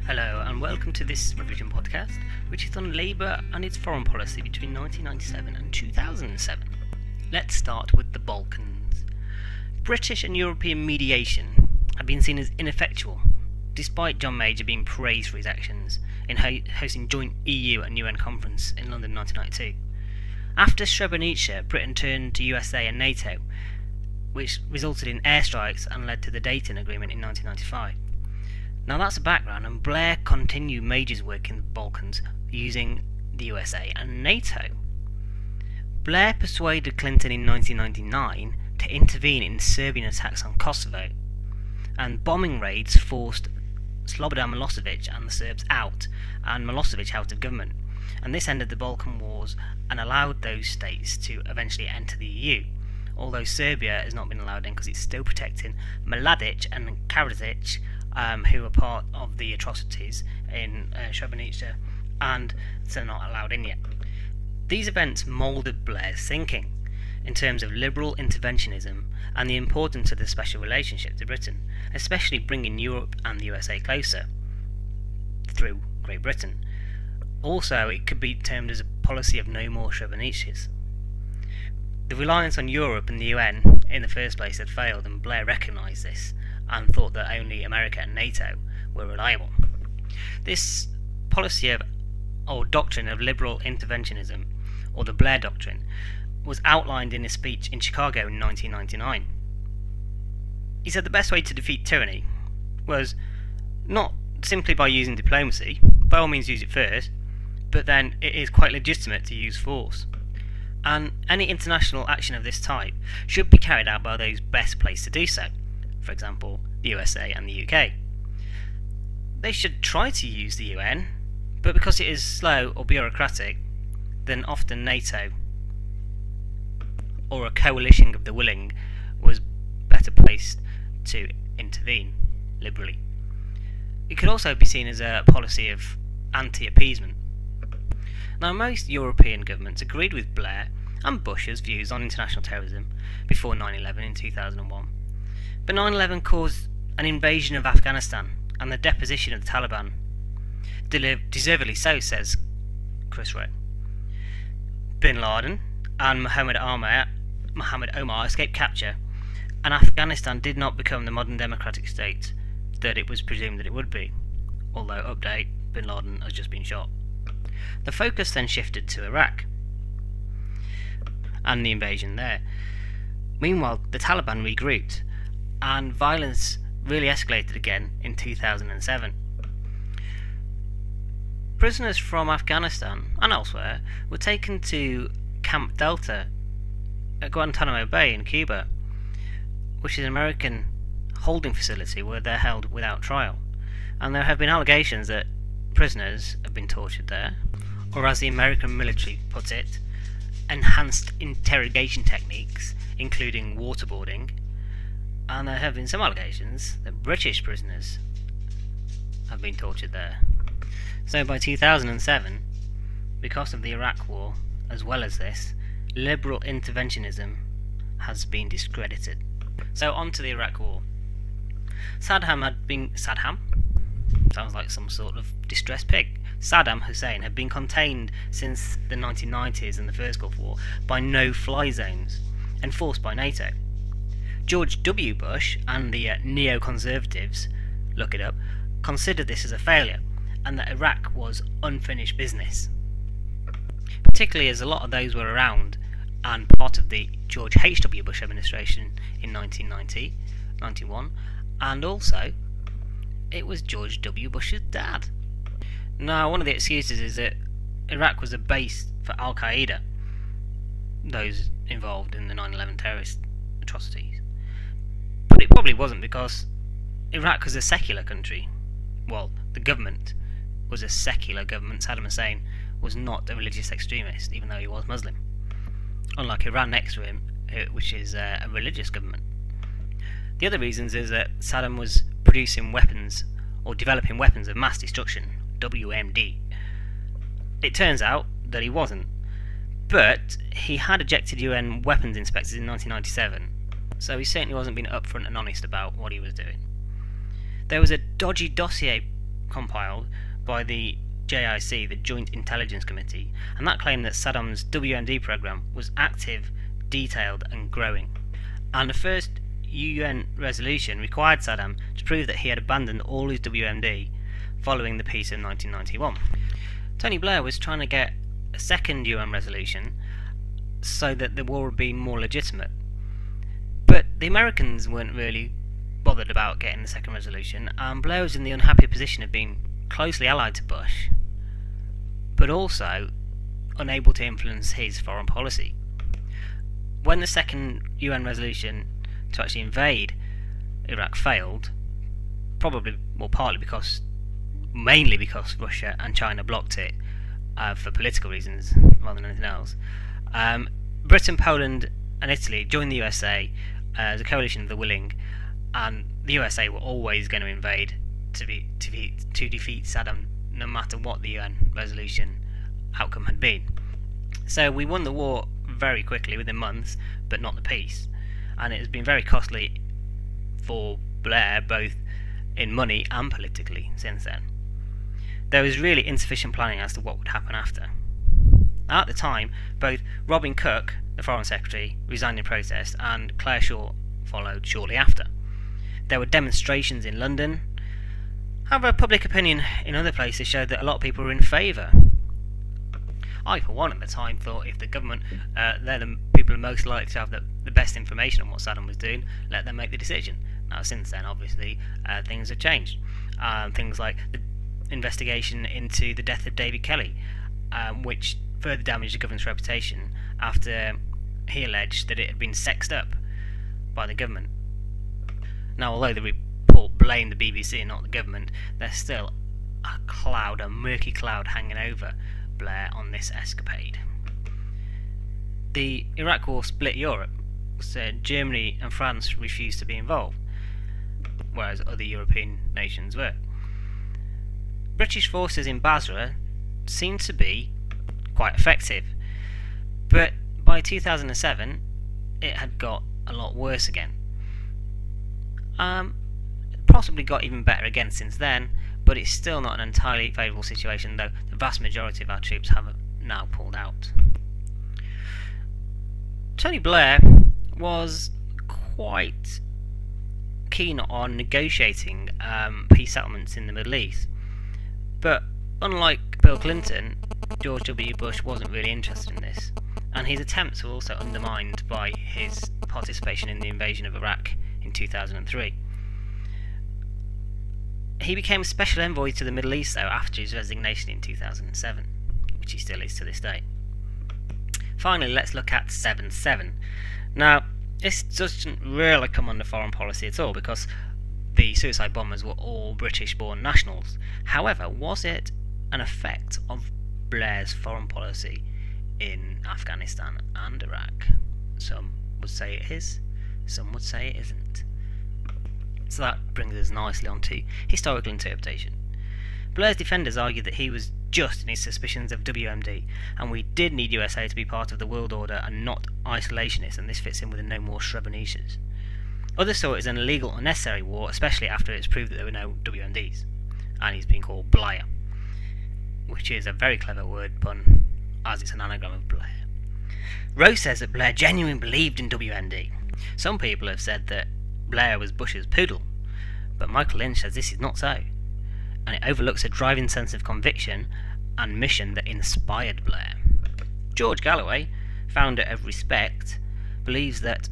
Hello and welcome to this revision podcast, which is on Labour and its foreign policy between 1997 and 2007. Let's start with the Balkans. British and European mediation had been seen as ineffectual, despite John Major being praised for his actions in hosting joint EU and UN conference in London in 1992. After Srebrenica, Britain turned to USA and NATO, which resulted in airstrikes and led to the Dayton Agreement in 1995. Now that's a background, and Blair continued Major's work in the Balkans using the USA and NATO. Blair persuaded Clinton in 1999 to intervene in Serbian attacks on Kosovo, and bombing raids forced Slobodan Milosevic and the Serbs out, and Milosevic out of government, and this ended the Balkan Wars and allowed those states to eventually enter the EU, although Serbia has not been allowed in because it's still protecting Mladic and Karadzic, who were part of the atrocities in Srebrenica, and so not allowed in yet. These events moulded Blair's thinking in terms of liberal interventionism and the importance of the special relationship to Britain, especially bringing Europe and the USA closer through Great Britain. Also, it could be termed as a policy of no more Srebrenicas. The reliance on Europe and the UN in the first place had failed, and Blair recognised this and thought that only America and NATO were reliable. This policy or doctrine of liberal interventionism, or the Blair Doctrine, was outlined in his speech in Chicago in 1999. He said the best way to defeat tyranny was not simply by using diplomacy, by all means use it first, but then it is quite legitimate to use force. And any international action of this type should be carried out by those best placed to do so, for example, the USA and the UK. They should try to use the UN, but because it is slow or bureaucratic, then often NATO or a coalition of the willing was better placed to intervene liberally. It could also be seen as a policy of anti-appeasement. Now, most European governments agreed with Blair and Bush's views on international terrorism before 9/11 in 2001. But 9/11 caused an invasion of Afghanistan and the deposition of the Taliban. Deservedly so, says Chris Rowe. Bin Laden and Mohammed Omar escaped capture, and Afghanistan did not become the modern democratic state that it was presumed that it would be, although, update, Bin Laden has just been shot. The focus then shifted to Iraq and the invasion there. Meanwhile, the Taliban regrouped, and violence really escalated again in 2007. Prisoners from Afghanistan and elsewhere were taken to Camp Delta at Guantanamo Bay in Cuba, which is an American holding facility where they're held without trial. And there have been allegations that prisoners have been tortured there, or as the American military put it, enhanced interrogation techniques, including waterboarding, and there have been some allegations that British prisoners have been tortured there. So by 2007, because of the Iraq War, as well as this, liberal interventionism has been discredited. So on to the Iraq War. Saddam sounds like some sort of distressed pig. Saddam Hussein had been contained since the 1990s and the First Gulf War by no-fly zones, enforced by NATO. George W. Bush and the neoconservatives, look it up, considered this as a failure, and that Iraq was unfinished business. Particularly as a lot of those were around and part of the George H.W. Bush administration in 1990-91, and also it was George W. Bush's dad. Now, one of the excuses is that Iraq was a base for Al-Qaeda, those involved in the 9/11 terrorist atrocities. But it probably wasn't, because Iraq was a secular country. Well, the government was a secular government. Saddam Hussein was not a religious extremist, even though he was Muslim. Unlike Iran next to him, which is a religious government. The other reasons is that Saddam was producing weapons, or developing weapons of mass destruction, WMD. It turns out that he wasn't, but he had ejected UN weapons inspectors in 1997, so he certainly wasn't being upfront and honest about what he was doing. There was a dodgy dossier compiled by the JIC, the Joint Intelligence Committee, and that claimed that Saddam's WMD program was active, detailed and growing. And the first UN resolution required Saddam to prove that he had abandoned all his WMD following the peace of 1991. Tony Blair was trying to get a second UN resolution so that the war would be more legitimate. But the Americans weren't really bothered about getting the second resolution, and Blair was in the unhappy position of being closely allied to Bush, but also unable to influence his foreign policy. When the second UN resolution to actually invade Iraq failed, probably, well, mainly because Russia and China blocked it for political reasons rather than anything else, Britain, Poland and Italy joined the USA as a coalition of the willing, and the USA were always going to invade to defeat Saddam, no matter what the UN resolution outcome had been. So we won the war very quickly, within months, but not the peace, and it has been very costly for Blair, both in money and politically, since then. There was really insufficient planning as to what would happen after. At the time, both Robin Cook, the Foreign Secretary, resigned in protest, and Claire Shaw followed shortly after. There were demonstrations in London. However, public opinion in other places showed that a lot of people were in favour. I, for one, at the time thought if the government, they're the people most likely to have the best information on what Saddam was doing, let them make the decision. Now, since then, obviously, things have changed. Things like the investigation into the death of David Kelly, which further damaged the government's reputation after he alleged that it had been sexed up by the government. Now, although the report blamed the BBC and not the government, there's still a murky cloud hanging over Blair on this escapade. The Iraq War split Europe, so Germany and France refused to be involved, whereas other European nations were. British forces in Basra seemed to be quite effective, but by 2007 it had got a lot worse again. Possibly got even better again since then, but it's still not an entirely favourable situation, though the vast majority of our troops have now pulled out. Tony Blair was quite keen on negotiating peace settlements in the Middle East, but unlike Bill Clinton, George W. Bush wasn't really interested in this, and his attempts were also undermined by his participation in the invasion of Iraq in 2003. He became a special envoy to the Middle East, though, after his resignation in 2007, which he still is to this day. Finally, let's look at 7/7. Now, this doesn't really come under foreign policy at all, because the suicide bombers were all British-born nationals. However, was it an effect of Blair's foreign policy in Afghanistan and Iraq? Some would say it is, some would say it isn't. So that brings us nicely on to historical interpretation. Blair's defenders argued that he was just in his suspicions of WMD, and we did need USA to be part of the world order and not isolationist, and this fits in with the No More Srebrenicas. Others saw it as an illegal, unnecessary war, especially after it's proved that there were no WMDs, and he's been called Blair, which is a very clever word pun, as it's an anagram of Blair. Rose says that Blair genuinely believed in WMD. Some people have said that Blair was Bush's poodle, but Michael Lynch says this is not so, and it overlooks a driving sense of conviction and mission that inspired Blair. George Galloway, founder of Respect, believes that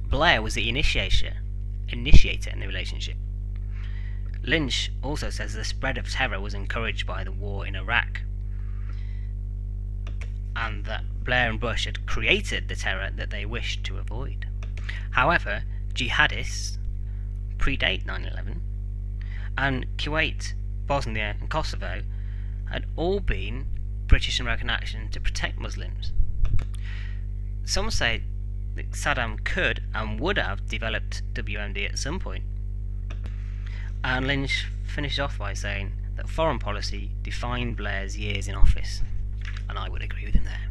Blair was the initiator in the relationship. Lynch also says the spread of terror was encouraged by the war in Iraq, and that Blair and Bush had created the terror that they wished to avoid. However, jihadists predate 9/11, and Kuwait, Bosnia and Kosovo had all been British and American action to protect Muslims. Some say that Saddam could and would have developed WMD at some point. And Lynch finished off by saying that foreign policy defined Blair's years in office, and I would agree with him there.